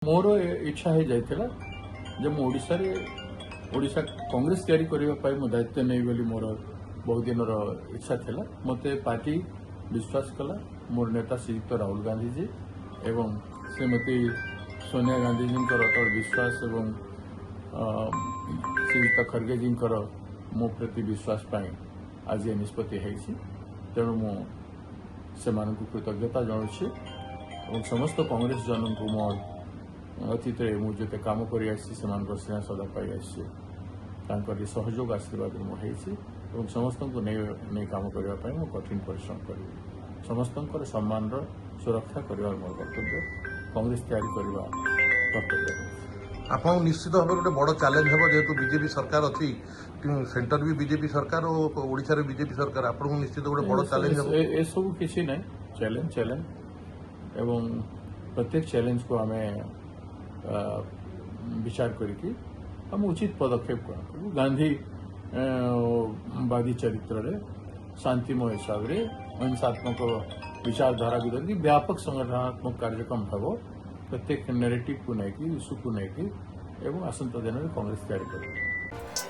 मोर इच्छा हो जाता जब ओडिशा कांग्रेस तैयारी करने मो दायित्व नहीं बोली मोर बहुत दिन इच्छा थिला मते पार्टी विश्वास कला मोर नेता श्रीयुक्त राहुल गांधी जी एवं श्रीमती सोनिया गांधी जी अटल विश्वास एवं श्रीयुक्त खड़गे जी मो प्रति विश्वास पाई आज ये निष्पत्ति तेणु मुझे कृतज्ञता जनाऊँ समस्त कांग्रेस जन को मोर अतीत मुझे कम कर स्नेह सदा पाई सहयोग आशीर्वाद मुझे समस्त को नहीं कम करने मो कठिन परिश्रम करी समस्त सम्मान सुरक्षा कर मोर कर्तव्य कांग्रेस तैयारी करने कर्तव्य आप निश्चित भाव गोटे बड़ चैलेंज हम जेहेतु बीजेपी सरकार अच्छी सेंटर भी बीजेपी सरकार और ओडिशा रे बीजेपी सरकार आपको निश्चित गोटे बड़ चैलेंज हम ए सब किसी नहीं चैलेंज एवं प्रत्येक चैलेंज को हमें विचार करके हम उचित पदक्षेप करूँ गांधी वादी चरित्र रे शांतिमय हिसाब से अहिंसात्मक विचारधारा को धरिकी व्यापक संगठनात्मक कार्यक्रम हम प्रत्येक नेरेटिव को लेकिन इश्यू को लेकिन एवं आसंता दिन में कांग्रेस तैयारी करें।